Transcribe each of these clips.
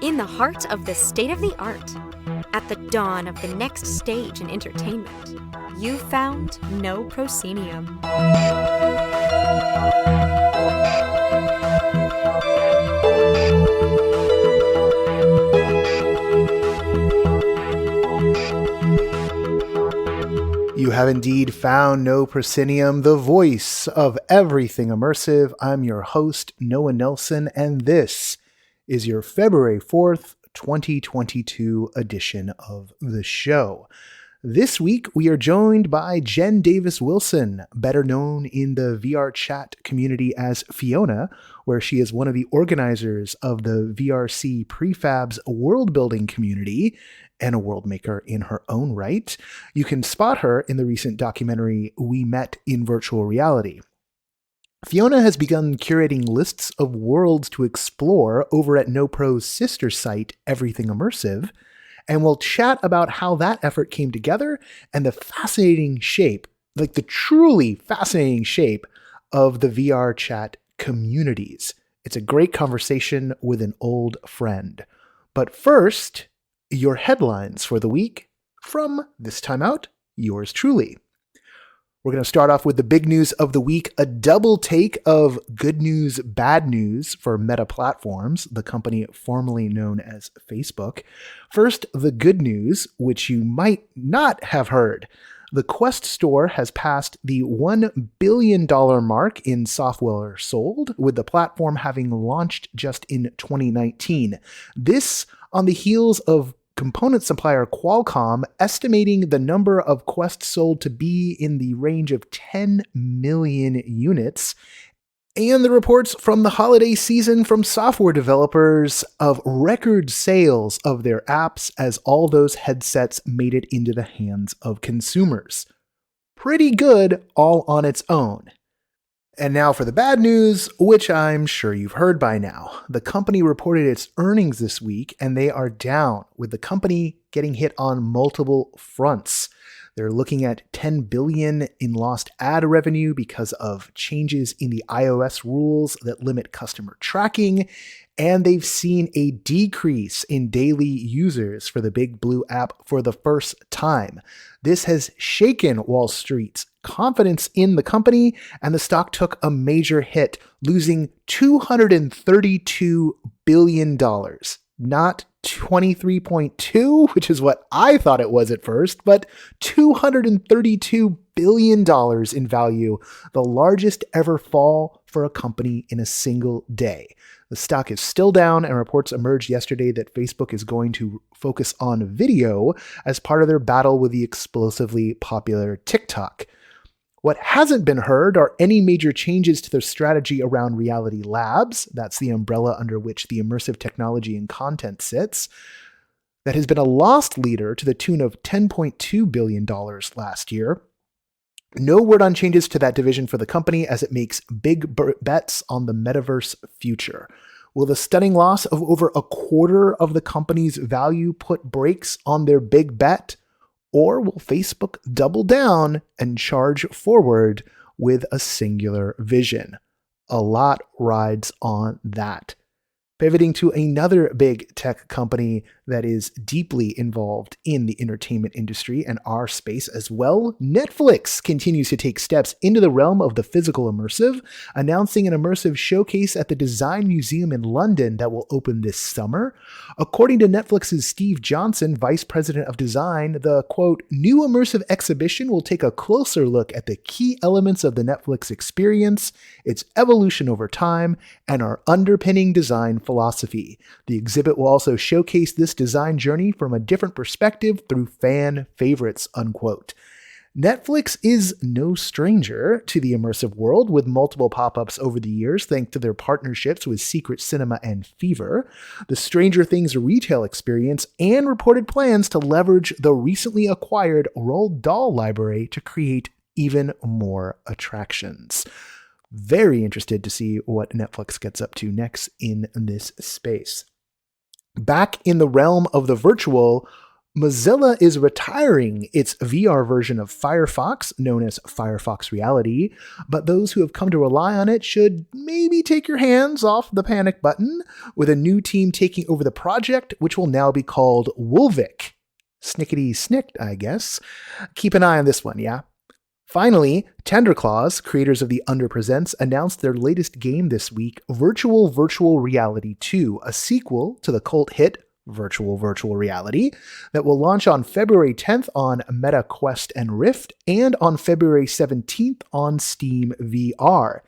In the heart of the state-of-the-art, at the dawn of the next stage in entertainment, you found no proscenium. You have indeed found No Proscenium, the voice of everything immersive. I'm your host, Noah Nelson, and this is your February 4th, 2022 edition of the show. This week, we are joined by Jen Davis-Wilson, better known in the VR chat community as Fiona, where she is one of the organizers of the VRC Prefabs world building community and a world maker in her own right. You can spot her in the recent documentary We Met in Virtual Reality. Fiona has begun curating lists of worlds to explore over at NoPro's sister site, Everything Immersive, and we'll chat about how that effort came together and the fascinating shape, like the truly fascinating shape of the VR chat communities. It's a great conversation with an old friend. But first, your headlines for the week from this time out, yours truly. We're going to start off with the big news of the week, a double take of good news, bad news for Meta Platforms, the company formerly known as Facebook. First, the good news, which you might not have heard. The Quest store has passed the $1 billion mark in software sold, with the platform having launched just in 2019. This on the heels of component supplier Qualcomm estimating the number of Quest sold to be in the range of 10 million units, and the reports from the holiday season from software developers of record sales of their apps as all those headsets made it into the hands of consumers. Pretty good all on its own. And now for the bad news, which I'm sure you've heard by now. The company reported its earnings this week, and they are down, with the company getting hit on multiple fronts. They're looking at $10 billion in lost ad revenue because of changes in the iOS rules that limit customer tracking, and they've seen a decrease in daily users for the Big Blue app for the first time. This has shaken Wall Street's confidence in the company, and the stock took a major hit, losing $232 billion. Not 23.2, which is what I thought it was at first, but $232 billion in value, the largest ever fall for a company in a single day. The stock is still down, and reports emerged yesterday that Facebook is going to focus on video as part of their battle with the explosively popular TikTok. What hasn't been heard are any major changes to their strategy around Reality Labs. That's the umbrella under which the immersive technology and content sits. That has been a lost leader to the tune of $10.2 billion last year. No word on changes to that division for the company as it makes big bets on the metaverse future. Will the stunning loss of over a quarter of the company's value put brakes on their big bet? Or will Facebook double down and charge forward with a singular vision? A lot rides on that. Pivoting to another big tech company that is deeply involved in the entertainment industry and our space as well, Netflix continues to take steps into the realm of the physical immersive, announcing an immersive showcase at the Design Museum in London that will open this summer. According to Netflix's Steve Johnson, Vice President of Design, the, quote, new immersive exhibition will take a closer look at the key elements of the Netflix experience, its evolution over time, and our underpinning design philosophy. The exhibit will also showcase this design journey from a different perspective through fan favorites, unquote. Netflix is no stranger to the immersive world, with multiple pop-ups over the years thanks to their partnerships with Secret Cinema and Fever, the Stranger Things retail experience, and reported plans to leverage the recently acquired Roald Dahl library to create even more attractions. Very interested to see what Netflix gets up to next in this space. Back in the realm of the virtual, Mozilla is retiring its VR version of Firefox, known as Firefox Reality, but those who have come to rely on it should maybe take your hands off the panic button, with a new team taking over the project, which will now be called Wolvik. Snickety snicked, I guess. Keep an eye on this one, yeah? Finally, Tenderclaws, creators of the Under Presents, announced their latest game this week, Virtual Reality 2, a sequel to the cult hit Virtual Reality, that will launch on February 10th on Meta Quest and Rift, and on February 17th on Steam VR.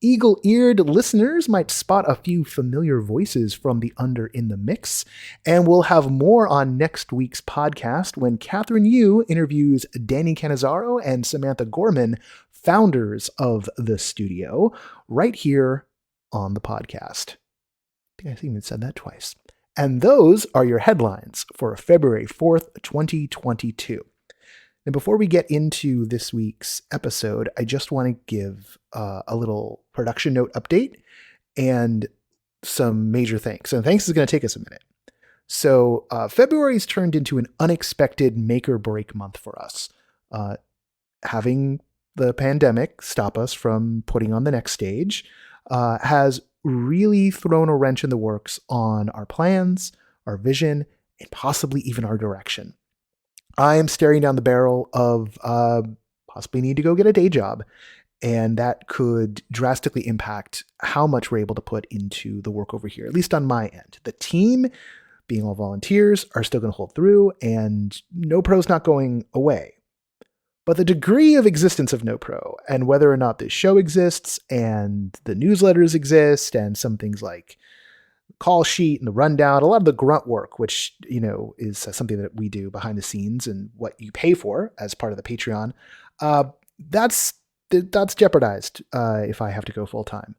Eagle-eared listeners might spot a few familiar voices from the Under in the mix, and we'll have more on next week's podcast when Catherine Yu interviews Danny Cannizzaro and Samantha Gorman, founders of the studio, right here on the podcast. I think I even said that twice. And those are your headlines for February 4th, 2022. And before we get into this week's episode, I just want to give a little production note update and some major thanks. And thanks is going to take us a minute. So February's turned into an unexpected make or break month for us. Having the pandemic stop us from putting on the next stage has really thrown a wrench in the works on our plans, our vision, and possibly even our direction. I am staring down the barrel of possibly need to go get a day job, and that could drastically impact how much we're able to put into the work over here, at least on my end. The team, being all volunteers, are still going to hold through, and No Pro's not going away. But the degree of existence of No Pro, and whether or not this show exists, and the newsletters exist, and some things like call sheet and the rundown, a lot of the grunt work, which, is something that we do behind the scenes and what you pay for as part of the Patreon, that's jeopardized if I have to go full time.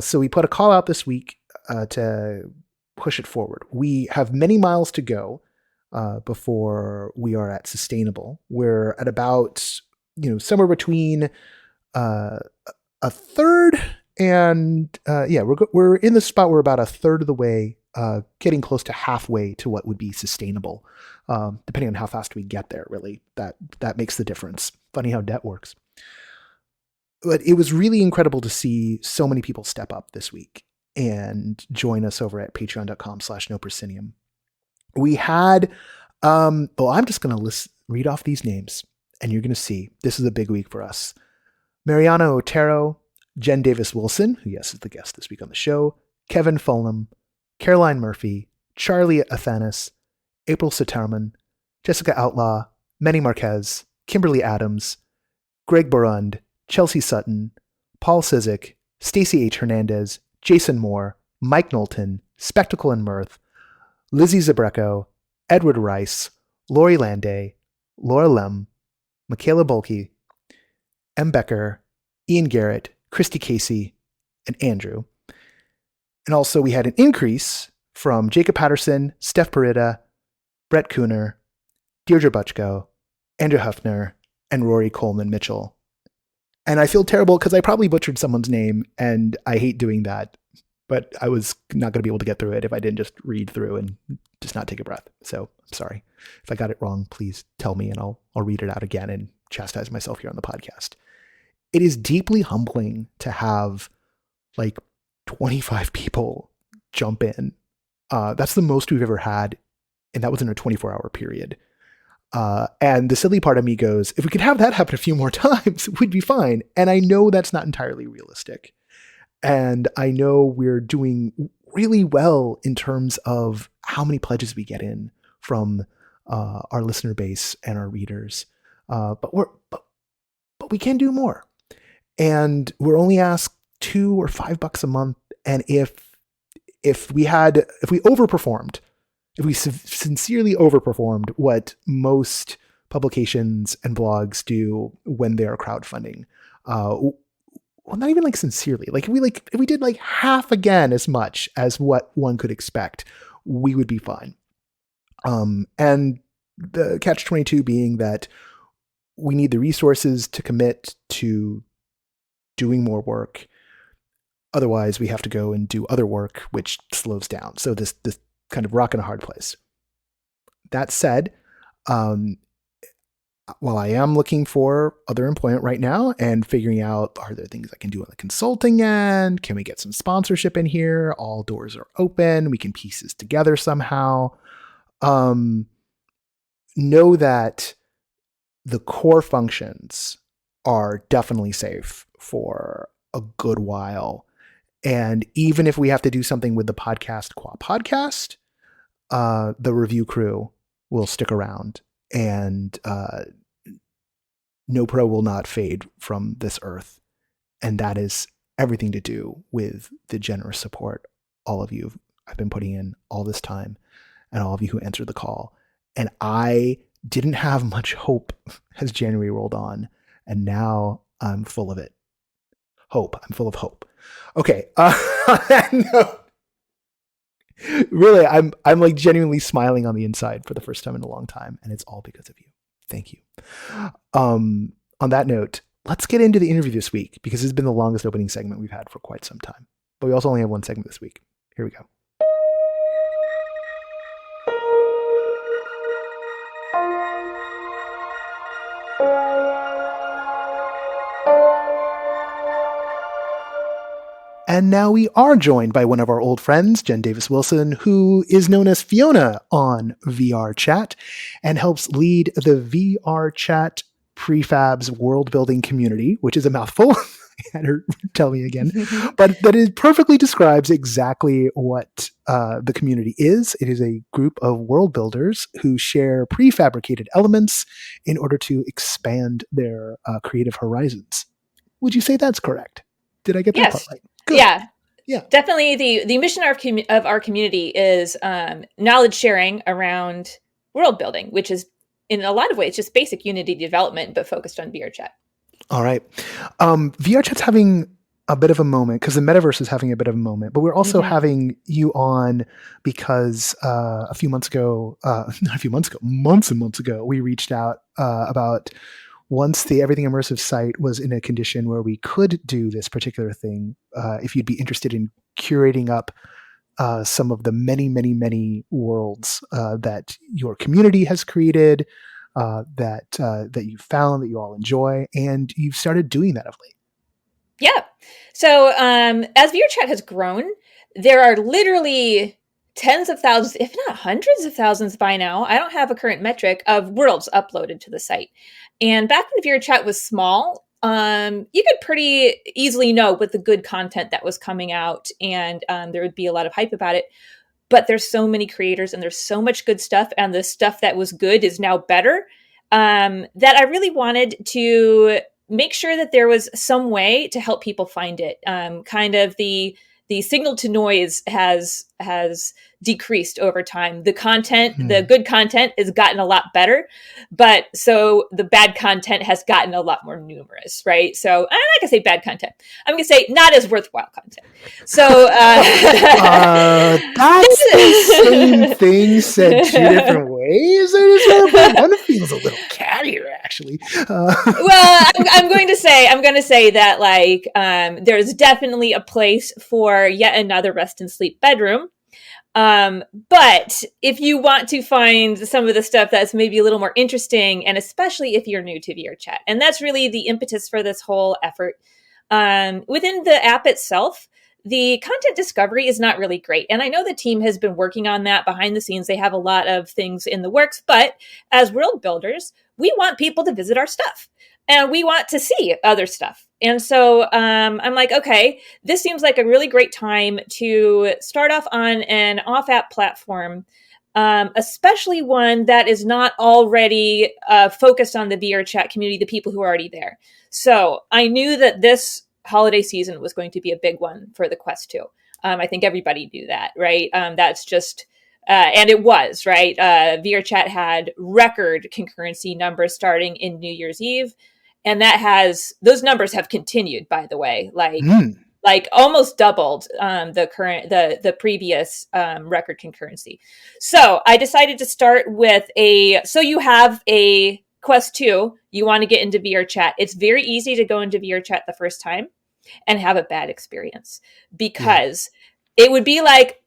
So we put a call out this week to push it forward. We have many miles to go before we are at sustainable. We're at about, somewhere between a third and we're in the spot where about a third of the way, getting close to halfway to what would be sustainable, depending on how fast we get there. Really, that makes the difference. Funny how debt works. But it was really incredible to see so many people step up this week and join us over at patreon.com/noproscenium. We had, I'm just going to read off these names, and you're going to see this is a big week for us. Mariano Otero, Jen Davis Wilson, who, yes, is the guest this week on the show, Kevin Fulham, Caroline Murphy, Charlie Athanas, April Soterman, Jessica Outlaw, Manny Marquez, Kimberly Adams, Greg Burund, Chelsea Sutton, Paul Sizik, Stacey H. Hernandez, Jason Moore, Mike Knowlton, Spectacle and Mirth, Lizzie Zabreco, Edward Rice, Lori Landay, Laura Lem, Michaela Bulkey, M. Becker, Ian Garrett, Christy Casey, and Andrew. And also we had an increase from Jacob Patterson, Steph Parida, Brett Kuhner, Deirdre Butchko, Andrew Huffner, and Rory Coleman Mitchell. And I feel terrible because I probably butchered someone's name, and I hate doing that. But I was not going to be able to get through it if I didn't just read through and just not take a breath. So I'm sorry. If I got it wrong, please tell me and I'll read it out again and chastise myself here on the podcast. It is deeply humbling to have like 25 people jump in. That's the most we've ever had. And that was in a 24-hour period. And the silly part of me goes, if we could have that happen a few more times, we'd be fine. And I know that's not entirely realistic. And I know we're doing really well in terms of how many pledges we get in from our listener base and our readers. But we can do more. And we're only asked $2 or $5 a month. And if we overperformed, if we sincerely overperformed what most publications and blogs do when they are crowdfunding, well, not even like sincerely, like if we did like half again as much as what one could expect, we would be fine. And the catch-22 being that we need the resources to commit to doing more work. Otherwise, we have to go and do other work, which slows down. So this kind of rock in a hard place. That said, while I am looking for other employment right now and figuring out, are there things I can do on the consulting end? Can we get some sponsorship in here? All doors are open. We can piece this together somehow. Know that the core functions are definitely safe for a good while. And even if we have to do something with the podcast, the review crew will stick around, and No Pro will not fade from this earth. And that is everything to do with the generous support all of you have been putting in all this time, and all of you who answered the call. And I didn't have much hope as January rolled on, and now I'm full of it. I'm full of hope. Okay. On that note, really, I'm like genuinely smiling on the inside for the first time in a long time, and it's all because of you. Thank you. On that note, let's get into the interview this week, because it's been the longest opening segment we've had for quite some time. But we also only have one segment this week. Here we go. And now we are joined by one of our old friends, Jen Davis Wilson, who is known as Fiona on VR Chat and helps lead the VR Chat prefabs world building community, which is a mouthful. I had her tell me again, but that it perfectly describes exactly what the community is. It is a group of world builders who share prefabricated elements in order to expand their creative horizons. Would you say that's correct? Did I get that part right? Good. Yeah. Definitely the mission of our community is knowledge sharing around world building, which is in a lot of ways just basic Unity development, but focused on VR Chat. All right. VR Chat's having a bit of a moment because the metaverse is having a bit of a moment, but we're also having you on because months and months ago, we reached out about once the Everything Immersive site was in a condition where we could do this particular thing, if you'd be interested in curating up some of the many, many, many worlds that your community has created, that you found, that you all enjoy, and you've started doing that of late. Yeah. So as VR Chat has grown, there are literally tens of thousands, if not hundreds of thousands by now, I don't have a current metric, of worlds uploaded to the site. And back when VR Chat was small, you could pretty easily know what the good content that was coming out, and there would be a lot of hype about it. But there's so many creators and there's so much good stuff, and the stuff that was good is now better, that I really wanted to make sure that there was some way to help people find it. Kind of the signal to noise has decreased over time. The content, the good content has gotten a lot better, but so the bad content has gotten a lot more numerous, right? So I'm not gonna say bad content. I'm gonna say not as worthwhile content. So that's the same thing said two different ways. One feels a little cattier, actually. Well, I'm going to say that like there's definitely a place for yet another rest and sleep bedroom. But if you want to find some of the stuff that's maybe a little more interesting, and especially if you're new to VR Chat, and that's really the impetus for this whole effort, within the app itself, the content discovery is not really great. And I know the team has been working on that behind the scenes. They have a lot of things in the works, but as world builders, we want people to visit our stuff and we want to see other stuff. And so I'm like, okay, this seems like a really great time to start off on an off-app platform, especially one that is not already focused on the VR Chat community, the people who are already there. So I knew that this holiday season was going to be a big one for the Quest 2. I think everybody knew that, right? That's just... and it was, right? VR Chat had record concurrency numbers starting in New Year's Eve. And those numbers have continued, by the way, like almost doubled the previous record concurrency. So I decided to start with so you have a Quest 2, you want to get into VR Chat. It's very easy to go into VR Chat the first time and have a bad experience because it would be like,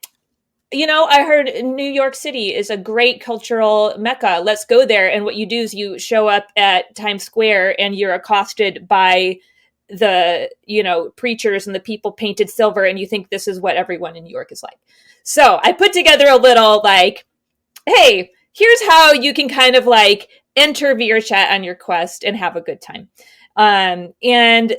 I heard New York City is a great cultural mecca. Let's go there. And what you do is you show up at Times Square and you're accosted by the, preachers and the people painted silver, and you think this is what everyone in New York is like. So I put together a little like, hey, here's how you can kind of like enter VR chat on your quest and have a good time. And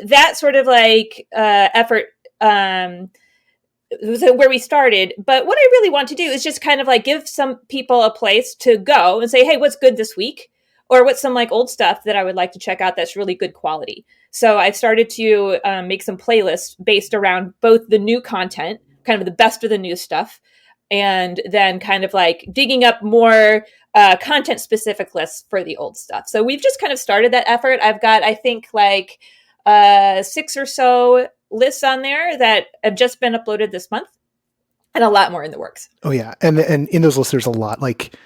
that sort of like effort was where we started. But what I really want to do is just kind of like give some people a place to go and say, hey, what's good this week? Or what's some like old stuff that I would like to check out that's really good quality. So I've started to make some playlists based around both the new content, kind of the best of the new stuff, and then kind of like digging up more content specific lists for the old stuff. So we've just kind of started that effort. I've got, I think, like 6 or so lists on there that have just been uploaded this month, and a lot more in the works. Oh yeah, and in those lists, there's a lot. Like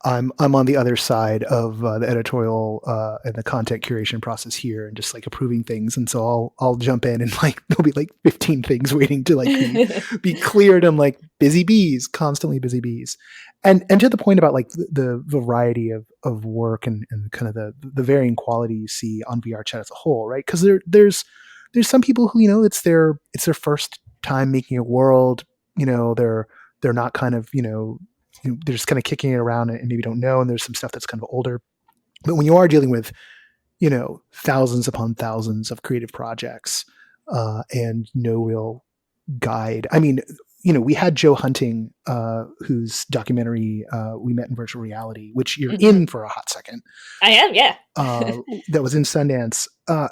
I'm on the other side of the editorial and the content curation process here, and just like approving things. And so I'll jump in, and like there'll be like 15 things waiting to like be cleared. I'm like busy bees, constantly busy bees. And to the point about like the variety of work and kind of the varying quality you see on VR chat as a whole, right? Because there's some people who it's their first time making a world. They're not kind of they're just kind of kicking it around and maybe don't know. And there's some stuff that's kind of older. But when you are dealing with thousands upon thousands of creative projects and no real guide. I mean, we had Joe Hunting, whose documentary We Met in Virtual Reality, which you're in for a hot second. I am, yeah. That was in Sundance.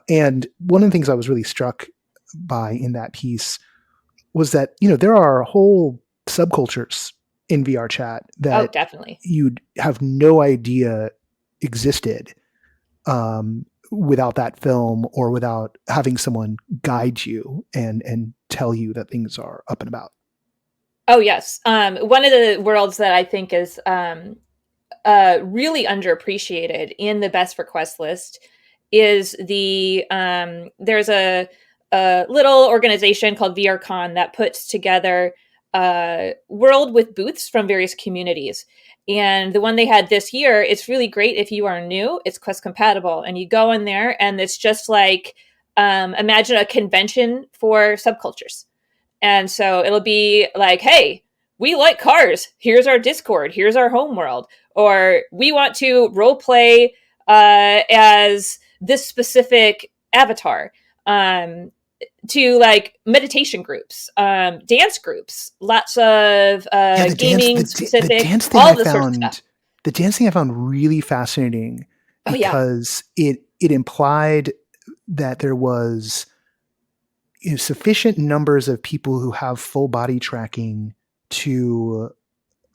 And one of the things I was really struck by in that piece was that, there are whole subcultures in VR chat that definitely you'd have no idea existed without that film or without having someone guide you and tell you that things are up and about. Oh, yes. One of the worlds that I think is really underappreciated in the best for quest list is there's a little organization called VRCon that puts together a world with booths from various communities. And the one they had this year, it's really great if you are new. It's quest compatible, and you go in there and it's just like imagine a convention for subcultures. And so it'll be like, hey, we like cars. Here's our Discord. Here's our home world. Or we want to role play as this specific avatar. To like meditation groups, dance groups, lots of gaming specific, all the sort of stuff. The dance thing I found really fascinating because it implied that there was sufficient numbers of people who have full body tracking to.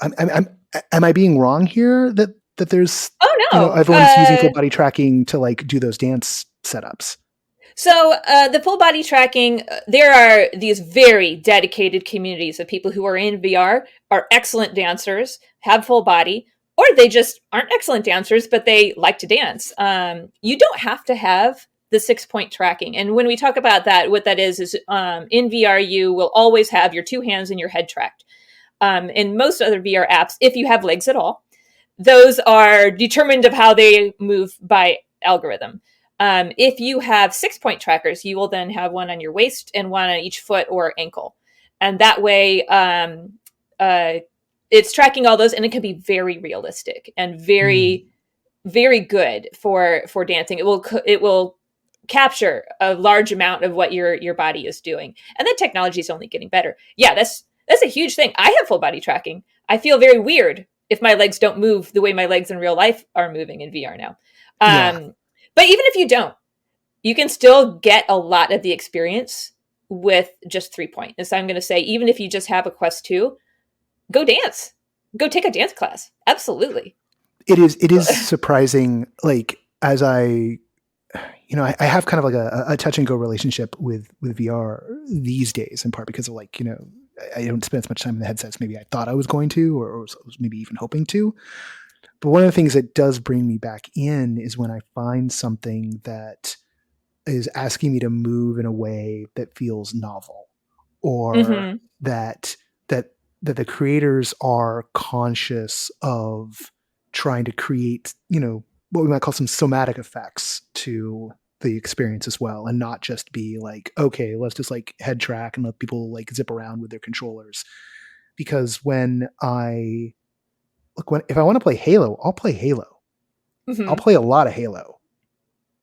Am I being wrong here? That there's everyone's using full body tracking to like do those dance setups. So the full body tracking, there are these very dedicated communities of people who are in VR, are excellent dancers, have full body, or they just aren't excellent dancers, but they like to dance. You don't have to have the 6-point tracking. And when we talk about that, what that is in VR, you will always have your 2 hands and your head tracked. In most other VR apps, if you have legs at all, those are determined of how they move by algorithm. If you have 6-point trackers, you will then have one on your waist and one on each foot or ankle. And that way, it's tracking all those, and it can be very realistic and very, very good for dancing. It will capture a large amount of what your body is doing. And the technology is only getting better. Yeah, that's a huge thing. I have full body tracking. I feel very weird if my legs don't move the way my legs in real life are moving in VR now. But even if you don't, you can still get a lot of the experience with just 3-point. And so I'm going to say, even if you just have a Quest 2, go dance. Go take a dance class. Absolutely. It is surprising, like, as I have kind of like a touch and go relationship with VR these days, in part because of like, I don't spend as much time in the headsets maybe I thought I was going to, or was maybe even hoping to. But one of the things that does bring me back in is when I find something that is asking me to move in a way that feels novel, or that the creators are conscious of trying to create, what we might call some somatic effects to the experience as well, and not just be like, okay, let's just like head track and let people like zip around with their controllers. Because if I want to play Halo, I'll play Halo. Mm-hmm. I'll play a lot of Halo.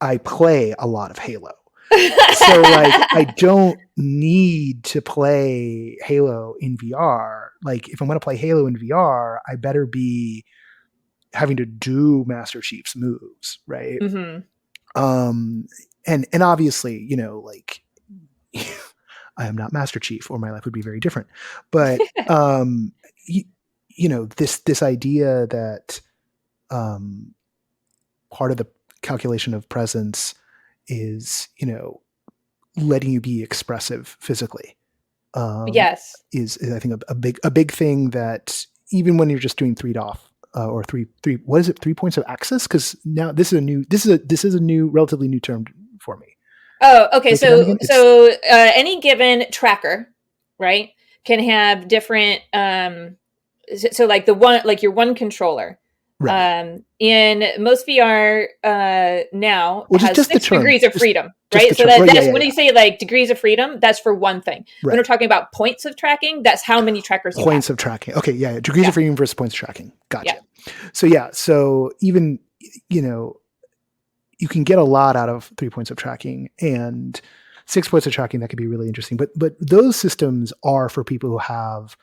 I play a lot of Halo. So like I don't need to play Halo in VR. Like if I'm going to play Halo in VR, I better be having to do Master Chief's moves, right? Mm-hmm. And obviously, like I am not Master Chief, or my life would be very different. But this idea that part of the calculation of presence is, letting you be expressive physically. Yes. Is I think a big thing that even when you're just doing three DOF or three, what is it? 3 points of axis? Because now this is a new, relatively new term for me. Oh, okay. So any given tracker, right, can have different. So like your one controller. Right. In most VR now has just 6 degrees of freedom, right? So when you say like degrees of freedom, that's for one thing. Right. When we're talking about points of tracking, that's how many trackers you points have. Of tracking. Okay, yeah, degrees of freedom versus points of tracking. Gotcha. Yeah. So even you can get a lot out of 3 points of tracking, and 6 points of tracking that could be really interesting. But those systems are for people who have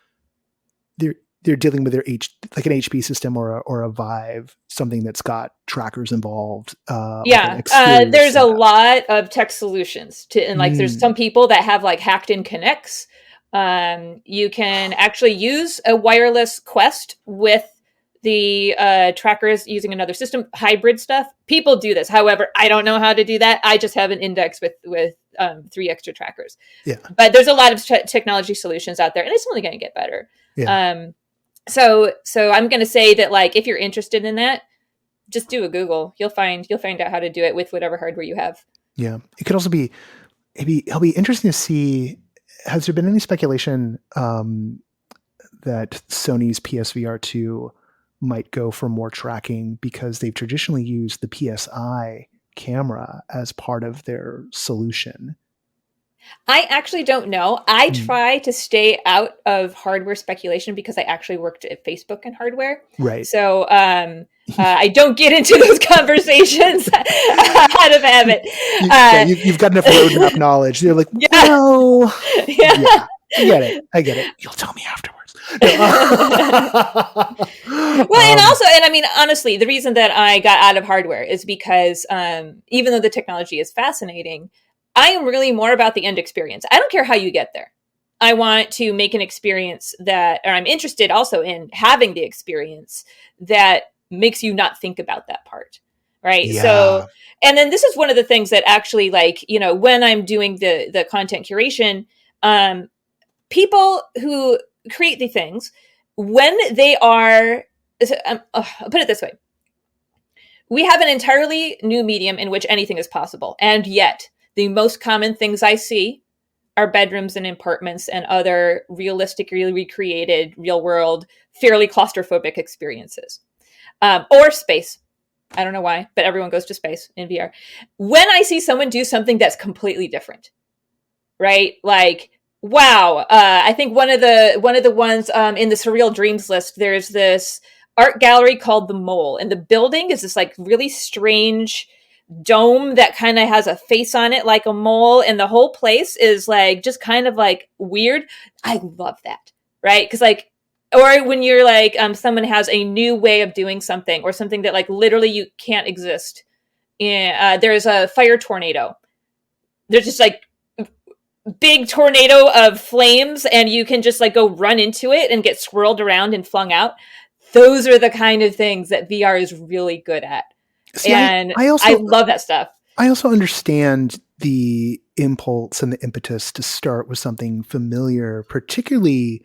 they're dealing with like an HP system or a Vive, something that's got trackers involved. There's a lot of tech solutions and like there's some people that have like hacked in connects. You can actually use a wireless Quest with the trackers using another system, hybrid stuff. People do this. However, I don't know how to do that. I just have an index with 3 extra trackers. Yeah. But there's a lot of technology solutions out there, and it's only going to get better. Yeah. So I'm going to say that like if you're interested in that, just do a Google. You'll find out how to do it with whatever hardware you have. Yeah. It could also be it'll be interesting to see, has there been any speculation that Sony's PSVR 2 might go for more tracking, because they've traditionally used the PSI camera as part of their solution? I actually don't know. I try to stay out of hardware speculation because I actually worked at Facebook and hardware. Right. So I don't get into those conversations out of habit. You've got enough roadmap knowledge. You're like, well, I get it. You'll tell me afterwards. Well, and I mean, honestly, the reason that I got out of hardware is because even though the technology is fascinating, I am really more about the end experience. I don't care how you get there. I want to make an experience or I'm interested also in having the experience that makes you not think about that part. Right. Yeah. So, and then this is one of the things that actually, like, when I'm doing the content curation, people who create the things, when they are, I'll put it this way. We have an entirely new medium in which anything is possible. And yet the most common things I see are bedrooms and apartments and other realistically recreated, real world, fairly claustrophobic experiences. Or space. I don't know why, but everyone goes to space in VR. When I see someone do something that's completely different, right? Like, wow. I think one of the ones in the Surreal Dreams list, there's this art gallery called The Mole. And the building is this like really strange dome that kind of has a face on it like a mole, and the whole place is like just kind of like weird. I love that, right? Because like, or when you're like someone has a new way of doing something, or something that like literally you can't exist in. There's a fire tornado. There's just like big tornado of flames, and you can just like go run into it and get swirled around and flung out. Those are the kind of things that VR is really good at. See, and I love that stuff. I also understand the impulse and the impetus to start with something familiar, particularly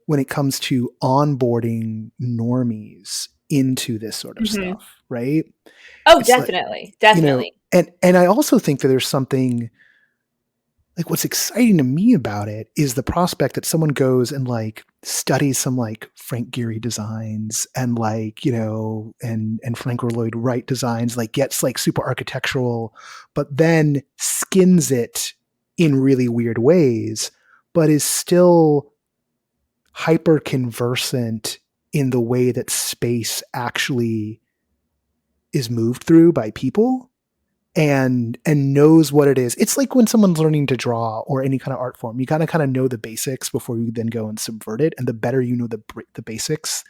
when it comes to onboarding normies into this sort of stuff, right? Oh, it's definitely. And I also think that there's something like what's exciting to me about it is the prospect that someone goes and like studies some like Frank Gehry designs and like, you know, and Frank Lloyd Wright designs, like gets like super architectural, but then skins it in really weird ways, but is still hyper conversant in the way that space actually is moved through by people and knows what it is. It's like when someone's learning to draw or any kind of art form, you gotta kind of know the basics before you then go and subvert it. And the better you know the basics,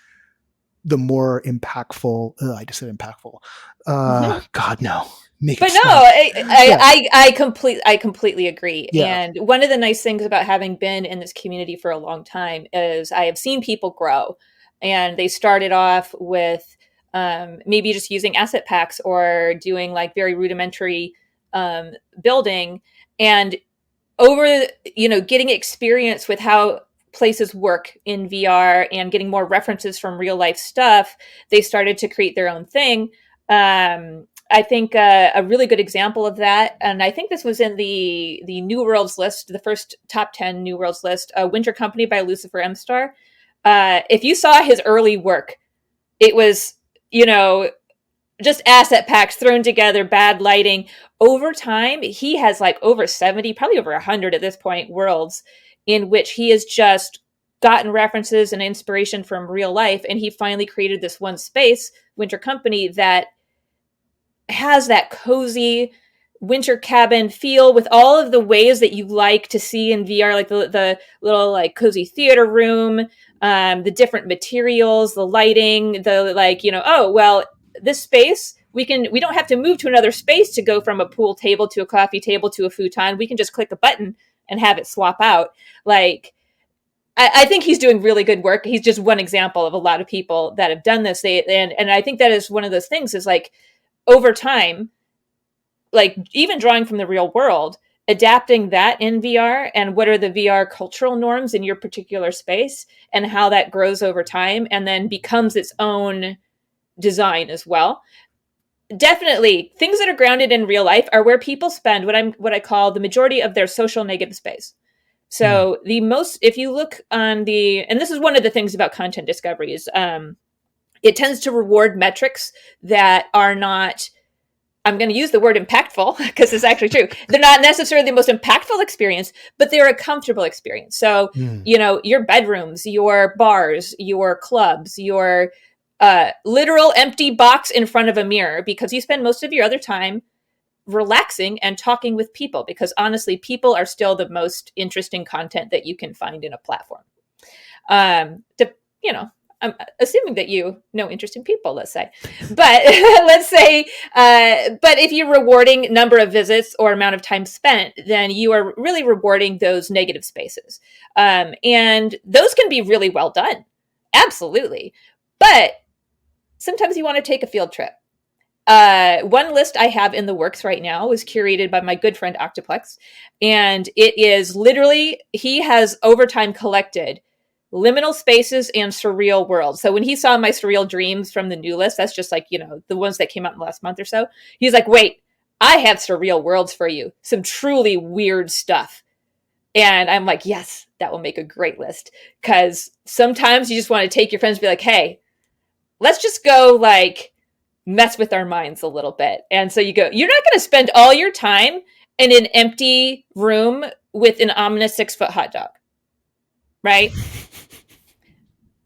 the more impactful. I just said impactful. God no. But no, I completely agree. Yeah. And one of the nice things about having been in this community for a long time is I have seen people grow, and they started off with maybe just using asset packs or doing like very rudimentary building, and over, you know, getting experience with how places work in VR and getting more references from real life stuff, they started to create their own thing. I think a really good example of that, and I think this was in the New Worlds list, the first top 10 New Worlds list, Winter Company by Lucifer M. Star. If you saw his early work, it was, you know, just asset packs thrown together, bad lighting. Over time, he has like over 70, probably over 100 at this point, worlds in which he has just gotten references and inspiration from real life. And he finally created this one space, Winter Company, that has that cozy winter cabin feel with all of the ways that you like to see in VR, like the little like cozy theater room, the different materials, the lighting, the like, you know, oh, well, this space, we don't have to move to another space to go from a pool table to a coffee table to a futon. We can just click a button and have it swap out. Like, I think he's doing really good work. He's just one example of a lot of people that have done this. And I think that is one of those things is like, over time, like even drawing from the real world, adapting that in VR and what are the VR cultural norms in your particular space and how that grows over time and then becomes its own design as well. Definitely things that are grounded in real life are where people spend what I call the majority of their social negative space. So if you look on and this is one of the things about content discovery is, it tends to reward metrics that are not, I'm going to use the word impactful because it's actually true. They're not necessarily the most impactful experience, but they're a comfortable experience. So, you know, your bedrooms, your bars, your clubs, your literal empty box in front of a mirror, because you spend most of your other time relaxing and talking with people, because honestly, people are still the most interesting content that you can find in a platform. You know, I'm assuming that you know interesting people, let's say. But let's say, but if you're rewarding number of visits or amount of time spent, then you are really rewarding those negative spaces. And those can be really well done. Absolutely. But sometimes you want to take a field trip. One list I have in the works right now is curated by my good friend Octoplex. And it is literally, he has over time collected liminal spaces and surreal worlds. So when he saw my surreal dreams from the new list, that's just like, you know, the ones that came out in the last month or so. He's like, wait, I have surreal worlds for you. Some truly weird stuff. And I'm like, yes, that will make a great list. Because sometimes you just want to take your friends and be like, hey, let's just go like mess with our minds a little bit. And so you go, you're not going to spend all your time in an empty room with an ominous 6-foot hot dog. Right?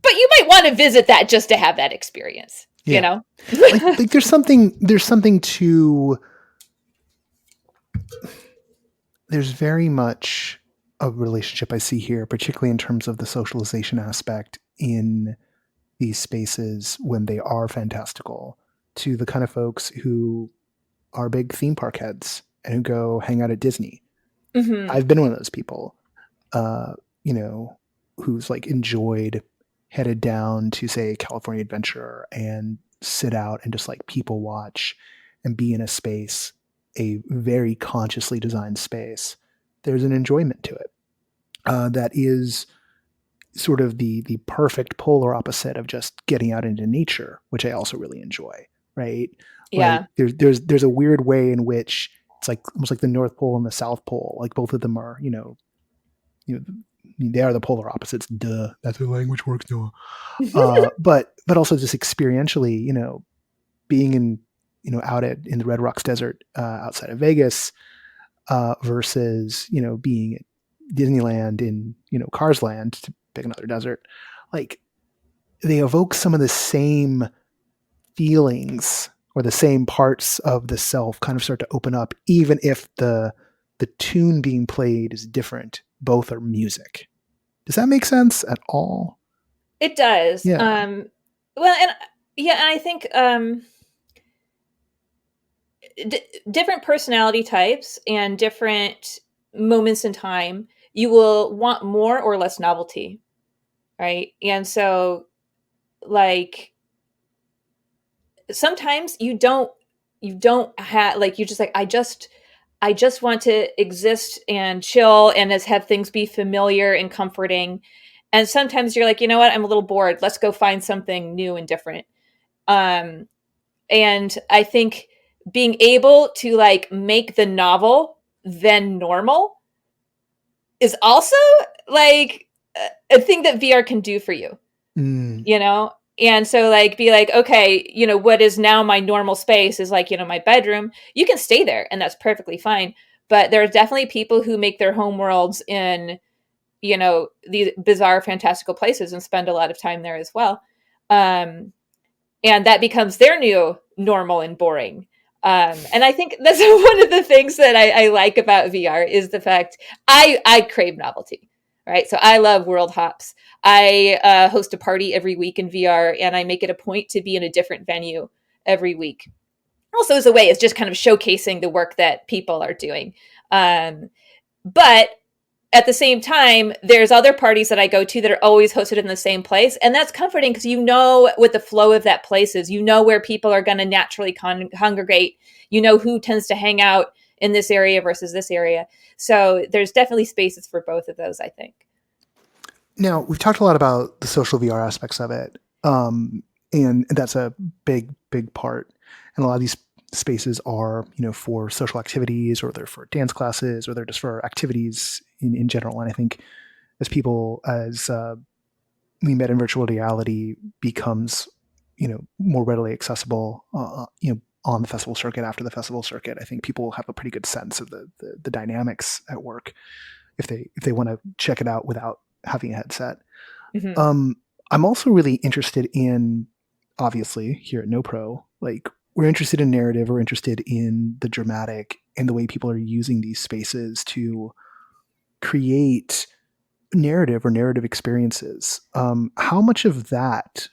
But you might want to visit that just to have that experience, you know? like there's something to, there's very much a relationship I see here, particularly in terms of the socialization aspect in these spaces when they are fantastical, to the kind of folks who are big theme park heads and who go hang out at Disney. Mm-hmm. I've been one of those people, you know, who's like headed down to say California Adventure and sit out and just like people watch and be in a space, a very consciously designed space. There's an enjoyment to it that is sort of the perfect polar opposite of just getting out into nature, which I also really enjoy. Right? Yeah. Like there's a weird way in which It's like almost like the North Pole and the South Pole. Like both of them are, they are the polar opposites. Duh. That's how language works, Noah. But also just experientially, being in, out in the Red Rocks Desert outside of Vegas versus, being at Disneyland in, Cars Land, to pick another desert. Like, they evoke some of the same feelings or the same parts of the self kind of start to open up, even if the tune being played is different. Both are music. Does that make sense at all? It does. Yeah. And I think different personality types and different moments in time, you will want more or less novelty, right? And so, like, sometimes you don't have, like, you're just like, I just want to exist and chill and just have things be familiar and comforting. And sometimes you're like, you know what, I'm a little bored. Let's go find something new and different. And I think being able to, like, make the novel then normal is also, like, a thing that VR can do for you, And so, like, be like, okay, what is now my normal space is, like, my bedroom. You can stay there and that's perfectly fine. But there are definitely people who make their home worlds in, these bizarre, fantastical places and spend a lot of time there as well. And that becomes their new normal and boring. And I think that's one of the things that I like about VR is the fact I crave novelty, right? So I love world hops. I host a party every week in VR, and I make it a point to be in a different venue every week. Also, as a way, it's just kind of showcasing the work that people are doing. But at the same time, there's other parties that I go to that are always hosted in the same place. And that's comforting because what the flow of that place is. Where people are going to naturally congregate. Who tends to hang out in this area versus this area. So there's definitely spaces for both of those, I think. Now, we've talked a lot about the social VR aspects of it. And that's a big, big part. And a lot of these spaces are, for social activities, or they're for dance classes, or they're just for activities in general. And I think as we met in virtual reality becomes, more readily accessible, on the festival circuit, after the festival circuit, I think people will have a pretty good sense of the dynamics at work if they want to check it out without having a headset. Mm-hmm. I'm also really interested in, obviously, here at NoPro, like, we're interested in narrative, we're interested in the dramatic and the way people are using these spaces to create narrative or narrative experiences. How much of that,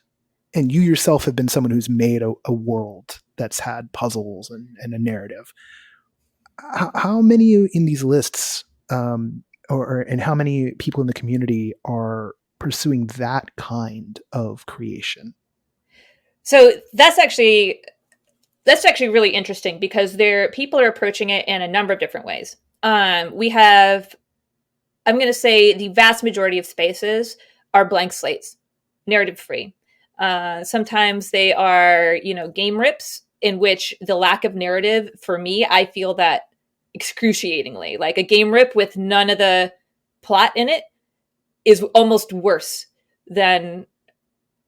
and you yourself have been someone who's made a world that's had puzzles and a narrative, how many in these lists, and how many people in the community are pursuing that kind of creation? So that's actually really interesting because people are approaching it in a number of different ways. We have, I'm going to say, the vast majority of spaces are blank slates, narrative free. Sometimes they are, game rips in which the lack of narrative, for me, I feel that excruciatingly. Like, a game rip with none of the plot in it is almost worse than,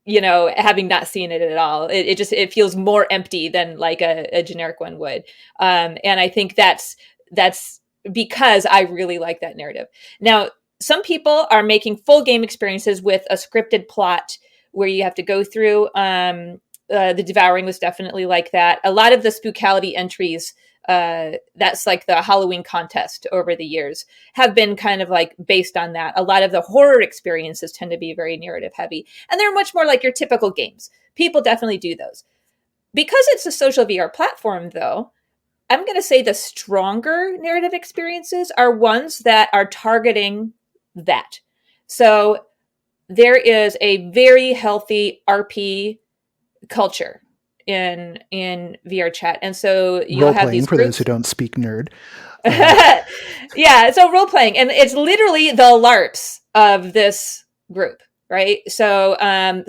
having not seen it at all. It feels more empty than, like, a generic one would. And I think that's because I really like that narrative. Now, some people are making full game experiences with a scripted plot where you have to go through. The Devouring was definitely like that. A lot of the Spookалity entries, that's like the Halloween contest over the years, have been kind of like based on that. A lot of the horror experiences tend to be very narrative heavy, and they're much more like your typical games. People definitely do those. Because it's a social VR platform, though, I'm going to say the stronger narrative experiences are ones that are targeting that. So there is a very healthy RP culture in VR chat, and so you'll have these for groups. Those who don't speak nerd. Yeah, so role playing, and it's literally the LARPs of this group, right? So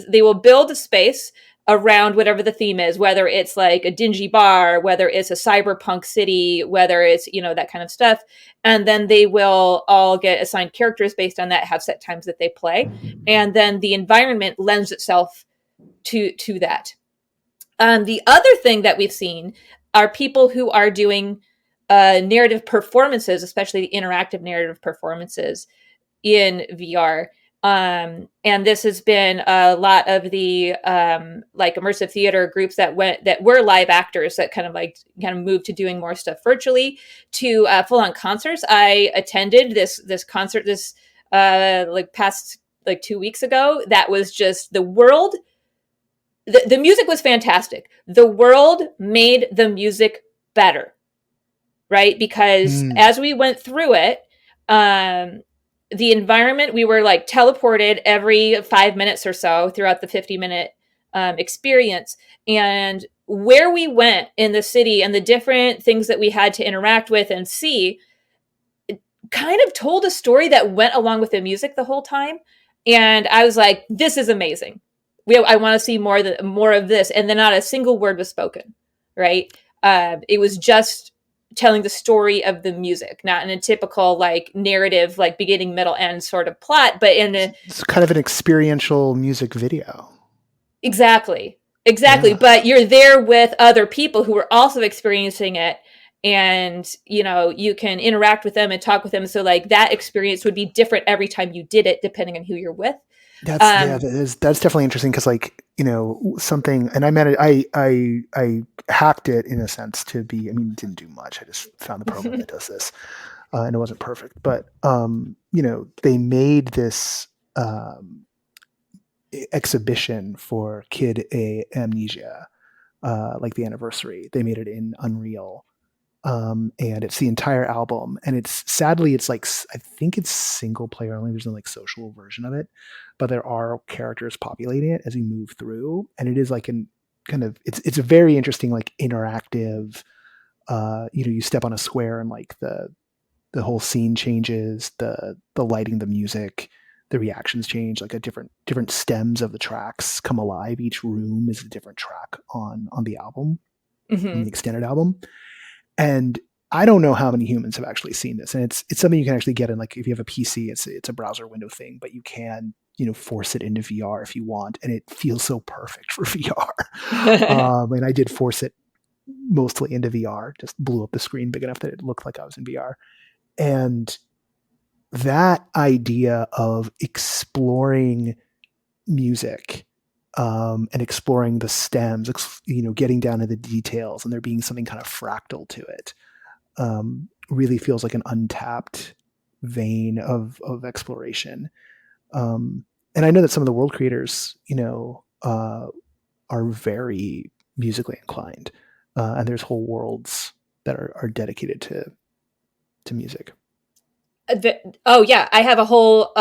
they will build a space. around whatever the theme is, whether it's like a dingy bar, whether it's a cyberpunk city, whether it's, that kind of stuff. And then they will all get assigned characters based on that, have set times that they play. And then the environment lends itself to that. The other thing that we've seen are people who are doing narrative performances, especially interactive narrative performances in VR. And this has been a lot of the like immersive theater groups that were live actors that kind of moved to doing more stuff virtually to full on concerts. I attended this concert past 2 weeks ago. That was just the world. The music was fantastic. The world made the music better, right? Because as we went through it, the environment, we were like teleported every 5 minutes or so throughout the 50-minute experience. And where we went in the city and the different things that we had to interact with and see, it kind of told a story that went along with the music the whole time. And I was like, this is amazing. I want to see more of this. And then not a single word was spoken, right? It was just telling the story of the music, not in a typical like narrative, like beginning, middle, end sort of plot, but it's kind of an experiential music video. Exactly. Yeah. But you're there with other people who are also experiencing it, and you can interact with them and talk with them. So like that experience would be different every time you did it, depending on who you're with. That's definitely interesting because something, and I meant it, I hacked it in a sense to be, it didn't do much. I just found the program that does this, and it wasn't perfect, but they made this exhibition for Kid Amnesia, like the anniversary. They made it in Unreal. And it's the entire album, and it's like, I think it's single player only. There's no like social version of it, but there are characters populating it as you move through, and it is like it's a very interesting like interactive. You step on a square and like the whole scene changes, the lighting, the music, the reactions change, like a different stems of the tracks come alive. Each room is a different track on the album, on the extended album. And I don't know how many humans have actually seen this. And it's something you can actually get in, like if you have a PC, it's a browser window thing, but you can, force it into VR if you want. And it feels so perfect for VR. And I did force it mostly into VR, just blew up the screen big enough that it looked like I was in VR. And that idea of exploring music, and exploring the stems, getting down to the details, and there being something kind of fractal to it, really feels like an untapped vein of exploration. And I know that some of the world creators, are very musically inclined, and there's whole worlds that are dedicated to music. I have a whole.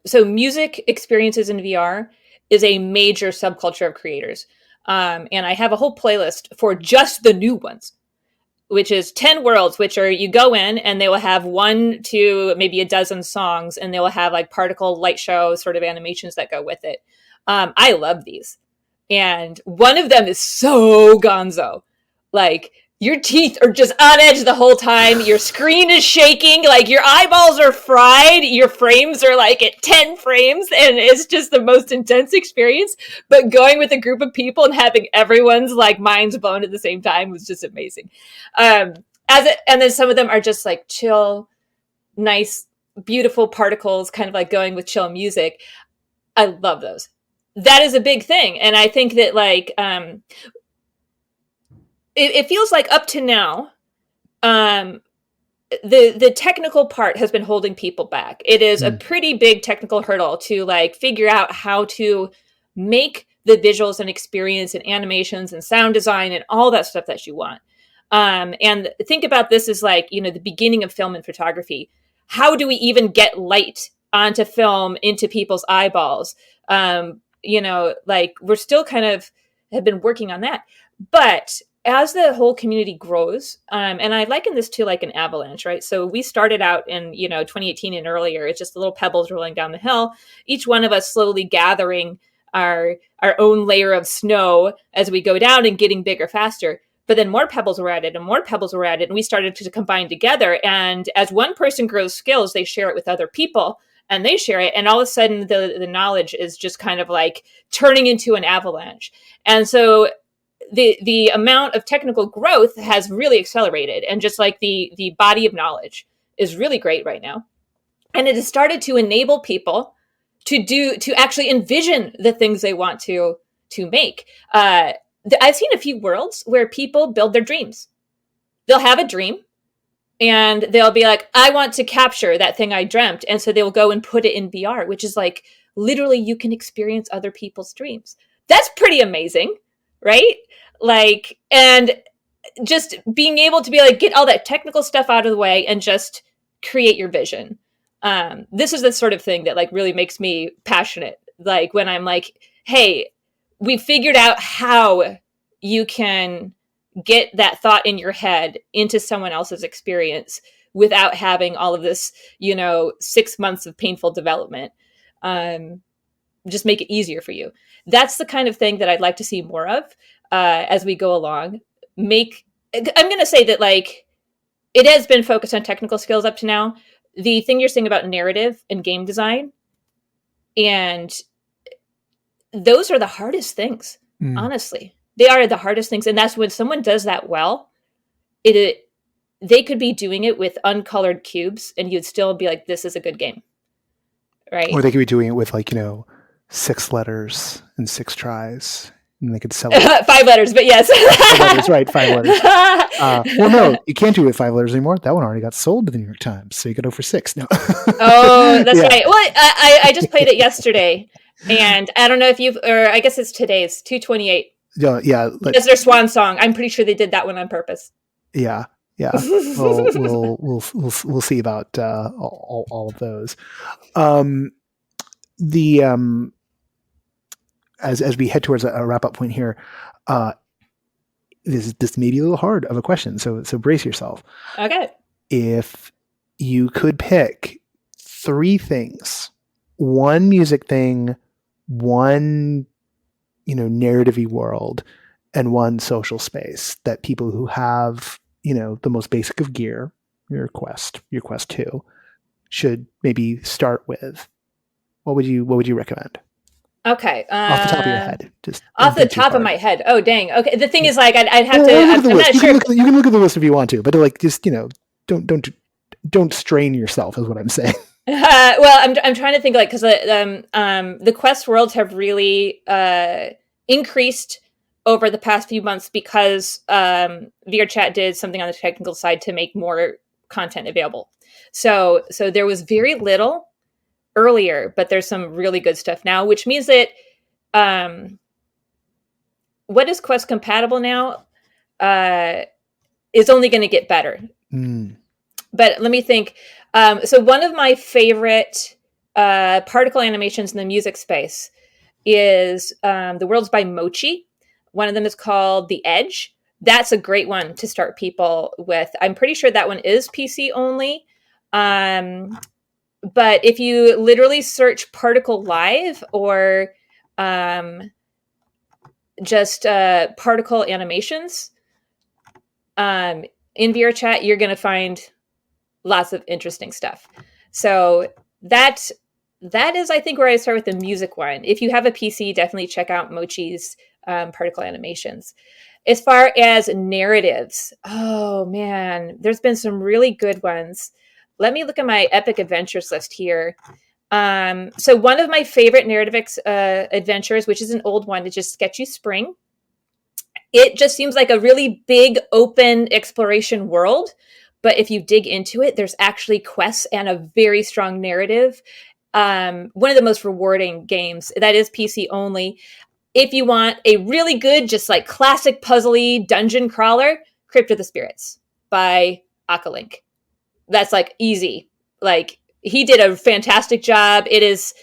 So music experiences in VR is a major subculture of creators. And I have a whole playlist for just the new ones, which is 10 worlds, which are, you go in and they will have 1 to maybe a dozen songs, and they will have like particle light show sort of animations that go with it. I love these. And one of them is so gonzo. Like, your teeth are just on edge the whole time. Your screen is shaking. Like, your eyeballs are fried. Your frames are like at 10 frames. And it's just the most intense experience. But going with a group of people and having everyone's like minds blown at the same time was just amazing. And then some of them are just like chill, nice, beautiful particles, kind of like going with chill music. I love those. That is a big thing. And I think that like, it feels like up to now, the technical part has been holding people back. It is a pretty big technical hurdle to like figure out how to make the visuals and experience and animations and sound design and all that stuff that you want. And think about this as like, the beginning of film and photography. How do we even get light onto film into people's eyeballs? Like we're still kind of have been working on that. But as the whole community grows, and I liken this to like an avalanche, right? So we started out in, 2018 and earlier. It's just the little pebbles rolling down the hill, each one of us slowly gathering our own layer of snow as we go down and getting bigger faster. But then more pebbles were added and more pebbles were added, and we started to combine together. And as one person grows skills, they share it with other people, and they share it. And all of a sudden, the knowledge is just kind of like turning into an avalanche. And so the amount of technical growth has really accelerated. And just like the body of knowledge is really great right now. And it has started to enable people to actually envision the things they want to make. I've seen a few worlds where people build their dreams. They'll have a dream and they'll be like, I want to capture that thing I dreamt. And so they'll go and put it in VR, which is like, literally you can experience other people's dreams. That's pretty amazing, right? Like, and just being able to be like, get all that technical stuff out of the way and just create your vision. This is the sort of thing that like really makes me passionate. Like when I'm like, hey, we figured out how you can get that thought in your head into someone else's experience without having all of this, 6 months of painful development. Just make it easier for you. That's the kind of thing that I'd like to see more of as we go along. I'm going to say that like it has been focused on technical skills up to now. The thing you're saying about narrative and game design, and those are the hardest things, honestly. They are the hardest things. And that's when someone does that well, they could be doing it with uncolored cubes and you'd still be like, this is a good game. Right. Or they could be doing it with 6 letters and 6 tries. And they could sell it. 5 letters, but yes. 5 letters, right, 5 letters. Well, no, you can't do it with 5 letters anymore. That one already got sold to the New York Times, so you could go for 6 now. Oh, that's right. Well, I just played it yesterday, and I don't know if I guess it's today's 228. Yeah. That's their swan song. I'm pretty sure they did that one on purpose. Yeah. We'll see about all of those. As we head towards a wrap up point here, this may be a little hard of a question, so brace yourself. Okay. If you could pick 3 things, one music thing, one narrative-y world, and one social space that people who have the most basic of gear, your Quest 2, should maybe start with, what would you recommend? Okay. Off the top of your head. Just off the top of my head. Oh, dang. Okay. The thing is, like, I'd have to. I'm not sure. You can look at the list if you want to, but just don't strain yourself, is what I'm saying. Well, I'm trying to think, like, because the Quest worlds have really increased over the past few months because VRChat did something on the technical side to make more content available. So there was very little earlier, but there's some really good stuff now, which means that what is Quest compatible now is only going to get better. But let me think. So one of my favorite particle animations in the music space is the world's by Mochi. One of them is called The Edge. That's a great one to start people with. I'm pretty sure that one is PC only. But if you literally search Particle Live or just particle animations in VRChat, you're going to find lots of interesting stuff. So that is, I think, where I start with the music one. If you have a PC, definitely check out Mochi's particle animations. As far as narratives, oh man, there's been some really good ones. Let me look at my Epic Adventures list here. So one of my favorite narrative adventures, which is an old one, is just Sketchy Spring. It just seems like a really big, open exploration world. But if you dig into it, there's actually quests and a very strong narrative. One of the most rewarding games. That is PC only. If you want a really good, just like classic puzzly dungeon crawler, Crypt of the Spirits by Aqualink. That's like easy. Like he did a fantastic job. It is,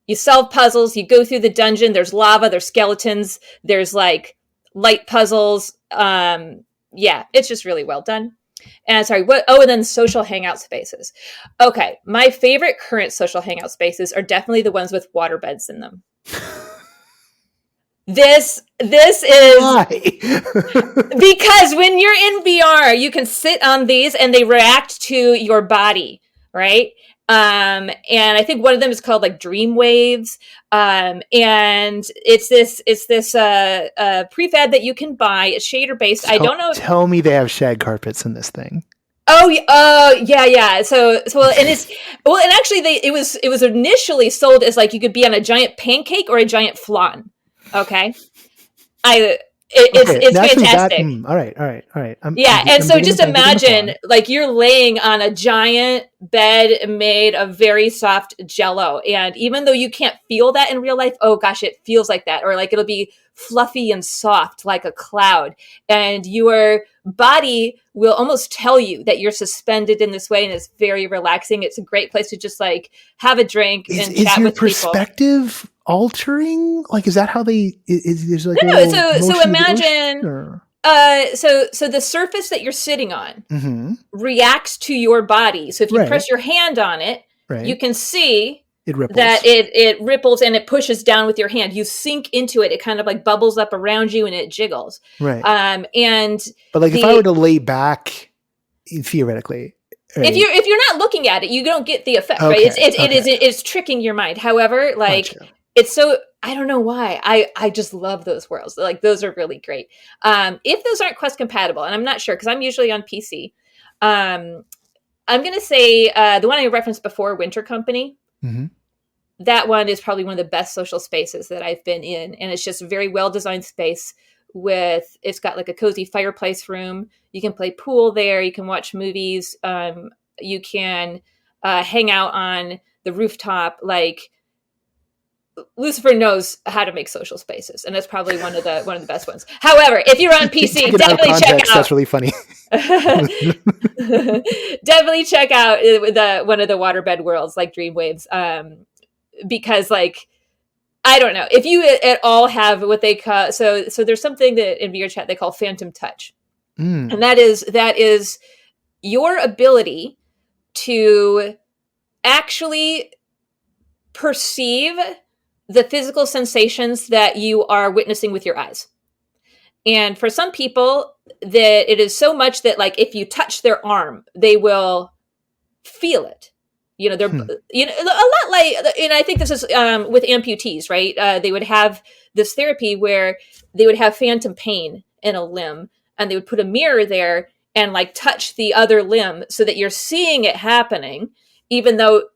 you solve puzzles, you go through the dungeon, there's lava, there's skeletons, there's like light puzzles. Yeah, it's just really well done. And sorry, and then social hangout spaces. Okay, my favorite current social hangout spaces are definitely the ones with water beds in them. This is Why? because when you're in VR, you can sit on these and they react to your body, right? And I think one of them is called like Dream Waves. And it's this prefab that you can buy. It's shader based. I don't know. Tell me they have shag carpets in this thing. Oh, yeah. So, and actually, it was initially sold as like you could be on a giant pancake or a giant flan. Okay, it's fantastic. All right. And so just imagine like you're laying on a giant bed made of very soft jello, and even though you can't feel that in real life, oh gosh, it feels like that, or like it'll be fluffy and soft like a cloud, and your body will almost tell you that you're suspended in this way, and it's very relaxing. It's a great place to just like have a drink and chat with people. Is your perspective altering? Like, is that how they? Is like no? So imagine. So the surface that you're sitting on reacts to your body. So if you press your hand on it, you can see it ripples. That it ripples and it pushes down with your hand. You sink into it. It kind of like bubbles up around you and it jiggles. Right. But like if I were to lay back, theoretically, right? if you're not looking at it, you don't get the effect. Okay. Right? It's tricking your mind. However, like. Gotcha. It's so, I don't know why. I just love those worlds. Like, those are really great. If those aren't Quest compatible, and I'm not sure because I'm usually on PC, I'm going to say the one I referenced before, Winter Company. Mm-hmm. That one is probably one of the best social spaces that I've been in. And it's just a very well-designed space it's got like a cozy fireplace room. You can play pool there. You can watch movies. You can hang out on the rooftop. Like, Lucifer knows how to make social spaces, and that's probably one of the best ones. However, if you're on PC, definitely check out. That's really funny. Definitely check out one of the waterbed worlds, like Dream Waves, because like I don't know if you at all have what they call so there's something that in VR chat they call phantom touch, and that is your ability to actually perceive the physical sensations that you are witnessing with your eyes. And for some people, that it is so much that like if you touch their arm, they will feel it. You know, they're a lot like, and I think this is with amputees, right? They would have this therapy where they would have phantom pain in a limb, and they would put a mirror there and like touch the other limb so that you're seeing it happening, even though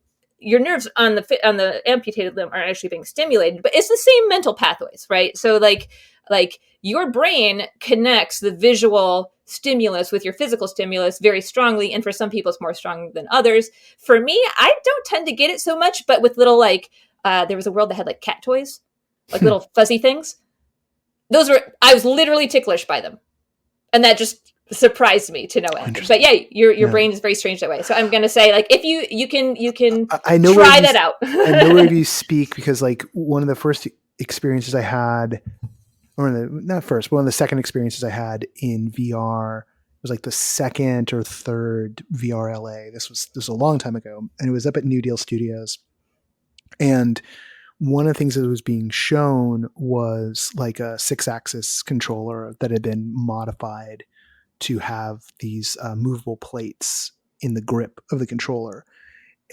your nerves on the amputated limb are actually being stimulated, but it's the same mental pathways, right? So like your brain connects the visual stimulus with your physical stimulus very strongly. And for some people it's more strong than others. For me, I don't tend to get it so much, but with little like, there was a world that had like cat toys, like little fuzzy things. I was literally ticklish by them. And that just surprised me to no end. But yeah, your brain is very strange that way. So I'm going to say like, if you can I know try that out. I know where you speak because like one of the first experiences I had, one of the second experiences I had in VR was like the second or third VR LA. This was a long time ago, and it was up at New Deal Studios. And one of the things that was being shown was like a 6-axis controller that had been modified to have these movable plates in the grip of the controller.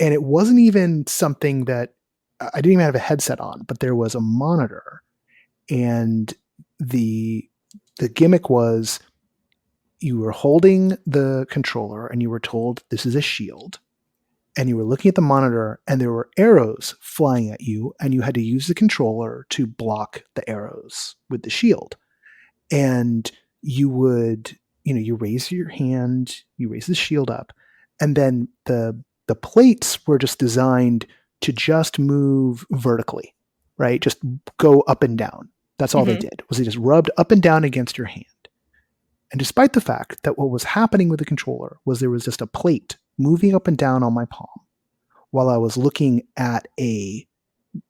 And it wasn't even something that I didn't even have a headset on, but there was a monitor. And the gimmick was you were holding the controller and you were told this is a shield. And you were looking at the monitor and there were arrows flying at you, and you had to use the controller to block the arrows with the shield. And you would, you raise your hand, you raise the shield up, and then the plates were just designed to just move vertically, right? Just go up and down. That's all they did, was they just rubbed up and down against your hand. And despite the fact that what was happening with the controller was there was just a plate moving up and down on my palm while I was looking at a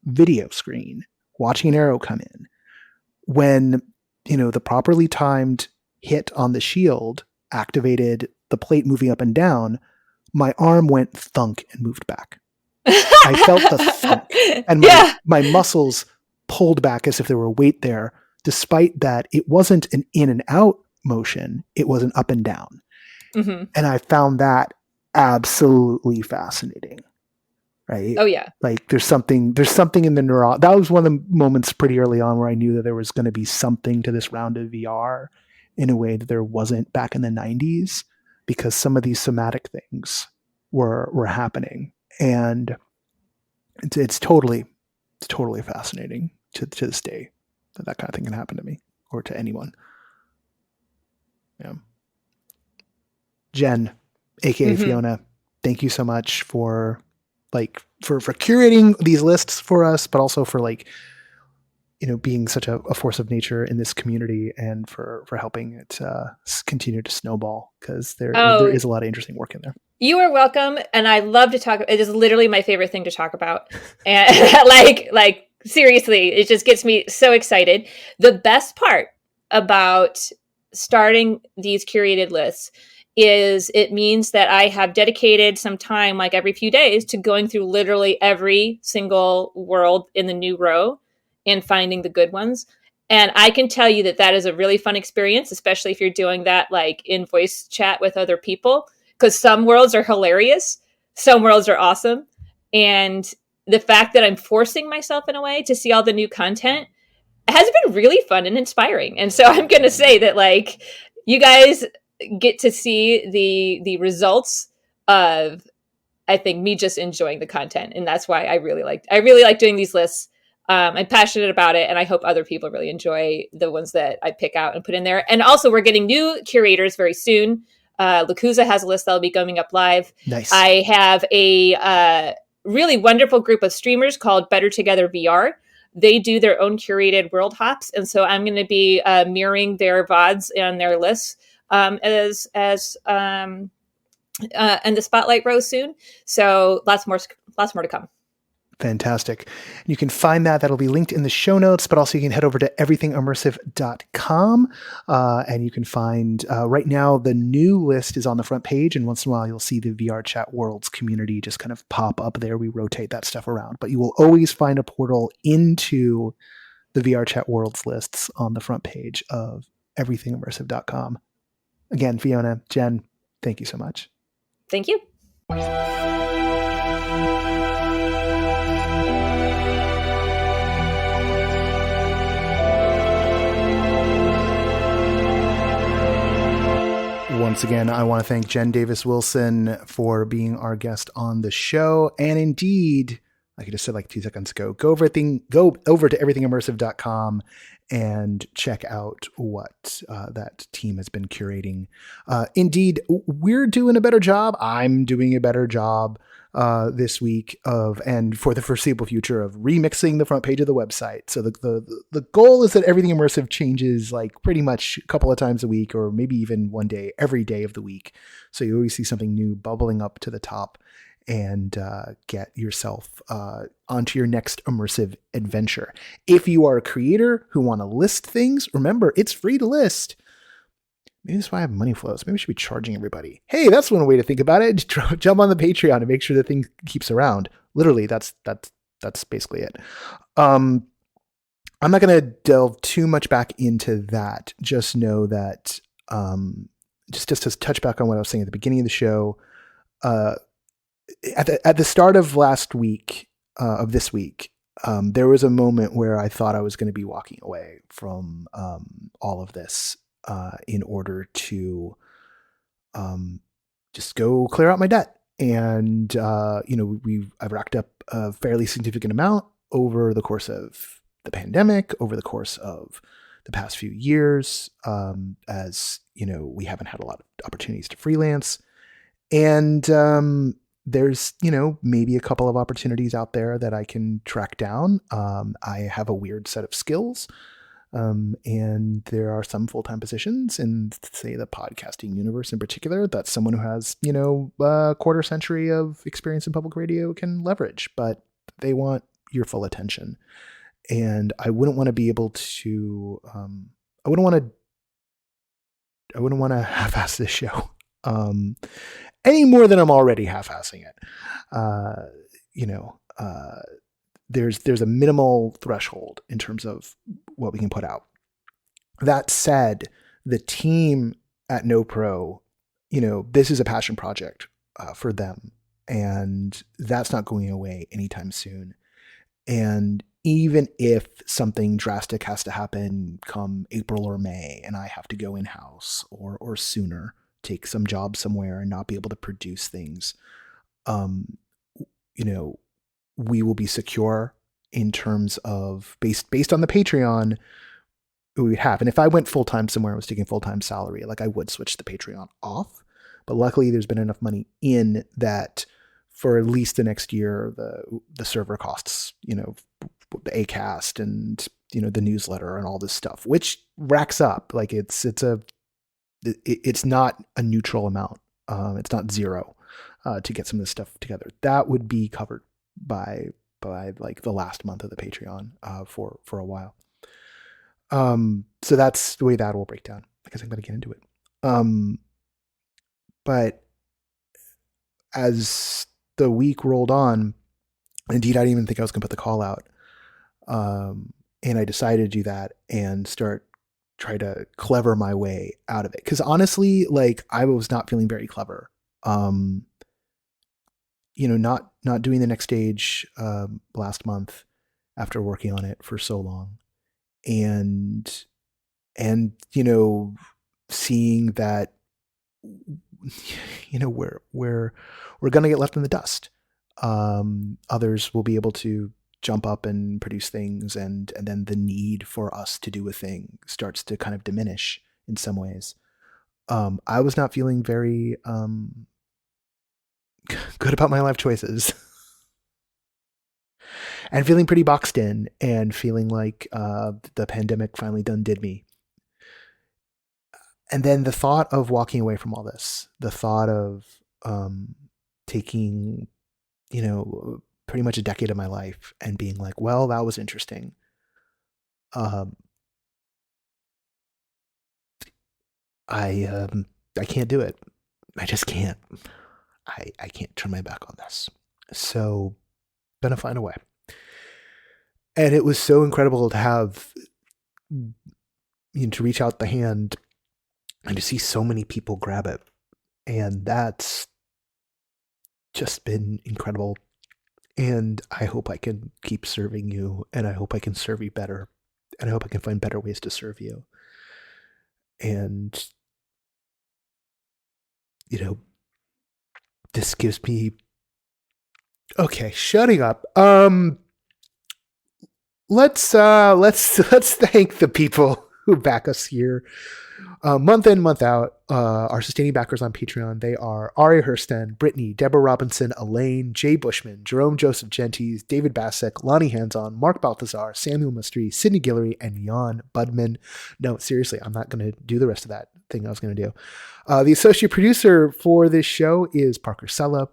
video screen, watching an arrow come in, when, the properly timed hit on the shield activated the plate moving up and down, my arm went thunk and moved back. I felt the thunk, and my muscles pulled back as if there were weight there, despite that it wasn't an in and out motion, it was an up and down. Mm-hmm. And I found that absolutely fascinating. Right. Oh yeah. Like there's something in the neuron. That was one of the moments pretty early on where I knew that there was going to be something to this round of VR in a way that there wasn't back in the 90s, because some of these somatic things were happening. And it's totally fascinating to this day that kind of thing can happen to me or to anyone. Yeah. Jen, aka Fiona, thank you so much for curating these lists for us, but also for being such a force of nature in this community, and for helping it continue to snowball, because there is a lot of interesting work in there. You are welcome, and I love to talk. It is literally my favorite thing to talk about, and like seriously, it just gets me so excited. The best part about starting these curated lists is it means that I have dedicated some time, like every few days, to going through literally every single world in the new row and finding the good ones. And I can tell you that is a really fun experience, especially if you're doing that like in voice chat with other people, because some worlds are hilarious, some worlds are awesome. And the fact that I'm forcing myself in a way to see all the new content has been really fun and inspiring. And so I'm going to say that like you guys get to see the results of, I think, me just enjoying the content. And that's why I really like doing these lists. I'm passionate about it, and I hope other people really enjoy the ones that I pick out and put in there. And also we're getting new curators very soon. Lakuza has a list that'll be coming up live. Nice. I have a really wonderful group of streamers called Better Together VR. They do their own curated world hops. And so I'm going to be mirroring their VODs and their lists and the spotlight row soon. So lots more to come. Fantastic. You can find that'll be linked in the show notes, but also you can head over to everythingimmersive.com and you can find right now the new list is on the front page, and once in a while you'll see the VR Chat Worlds community just kind of pop up there. We rotate that stuff around, but you will always find a portal into the VR Chat Worlds lists on the front page of everythingimmersive.com. Again, Fiona, Jen, thank you so much. Thank you. Once again, I want to thank Jen Davis-Wilson for being our guest on the show. And indeed, like I just said like 2 seconds ago, go over to everythingimmersive.com and check out what that team has been curating. Indeed, we're doing a better job. I'm doing a better job this week and for the foreseeable future of remixing the front page of the website. So the goal is that Everything Immersive changes like pretty much a couple of times a week, or maybe even one day, every day of the week. So you always see something new bubbling up to the top, and get yourself onto your next immersive adventure. If you are a creator who want to list things, remember, it's free to list. Maybe that's why I have money flows. Maybe we should be charging everybody. Hey, that's one way to think about it. Jump on the Patreon and make sure the thing keeps around. Literally, that's basically it. I'm not going to delve too much back into that. Just know that just to touch back on what I was saying at the beginning of the show, at the start of last week, of this week, there was a moment where I thought I was going to be walking away from all of this in order to just go clear out my debt. And I've racked up a fairly significant amount over the course of the pandemic, over the course of the past few years, as we haven't had a lot of opportunities to freelance. And there's, maybe a couple of opportunities out there that I can track down. I have a weird set of skills. And there are some full-time positions in, say, the podcasting universe in particular that someone who has, a quarter century of experience in public radio can leverage, but they want your full attention. And I wouldn't want to be able to, I wouldn't want to half-ass this show. Any more than I'm already half-assing it. there's a minimal threshold in terms of what we can put out. That said, the team at NoPro, this is a passion project for them, and that's not going away anytime soon. And even if something drastic has to happen come April or May, and I have to go in-house or sooner, take some job somewhere and not be able to produce things, we will be secure in terms of based on the Patreon we would have. And if I went full-time somewhere and was taking full-time salary, like, I would switch the Patreon off. But luckily there's been enough money in that for at least the next year, the server costs, the Acast and, the newsletter and all this stuff, which racks up. Like, it's not a neutral amount. It's not zero to get some of this stuff together. That would be covered by like the last month of the Patreon for a while. So that's the way that will break down. I guess I'm going to get into it. But as the week rolled on, indeed, I didn't even think I was going to put the call out. And I decided to do that and try to clever my way out of it. Cause honestly, like, I was not feeling very clever. Not doing the next stage, last month after working on it for so long. And seeing that, we're going to get left in the dust. Others will be able to jump up and produce things, and then the need for us to do a thing starts to kind of diminish in some ways. I was not feeling very good about my life choices. And feeling pretty boxed in, and feeling like the pandemic finally done did me. And then the thought of walking away from all this, the thought of taking, pretty much a decade of my life and being like, well, that was interesting. I can't do it. I just can't. I can't turn my back on this. So, gonna find a way. And it was so incredible to have, to reach out the hand and to see so many people grab it. And that's just been incredible. And I hope I can keep serving you, and I hope I can serve you better, and I hope I can find better ways to serve you. And, this gives me, okay, shutting up. Let's thank the people who back us here, month in, month out. Our sustaining backers on Patreon. They are Ari Hurston, Brittany, Deborah Robinson, Elaine, Jay Bushman, Jerome Joseph Gentes, David Bassek, Lonnie Hands-On, Mark Balthazar, Samuel Mastri, Sydney Guillory, and Jan Budman. No, seriously, I'm not going to do the rest of that thing I was going to do. The associate producer for this show is Parker Sella.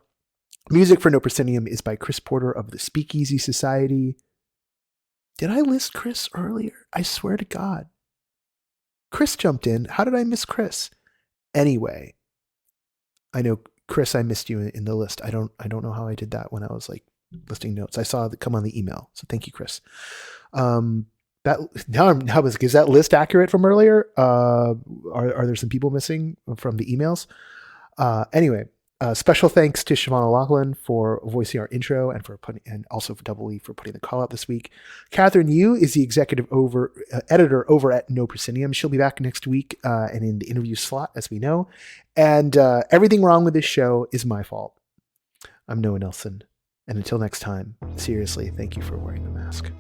Music for No Proscenium is by Chris Porter of the Speakeasy Society. Did I list Chris earlier? I swear to God. Chris jumped in. How did I miss Chris? Anyway, I know, Chris, I missed you in the list. I don't know how I did that when I was like listing notes. I saw it come on the email. So thank you, Chris. Is that list accurate from earlier? Are there some people missing from the emails? Anyway, special thanks to Siobhan O'Loughlin for voicing our intro and also for Double E for putting the call out this week. Catherine Yu is the executive editor over at No Proscenium. She'll be back next week and in the interview slot, as we know. And everything wrong with this show is my fault. I'm Noah Nelson. And until next time, seriously, thank you for wearing the mask.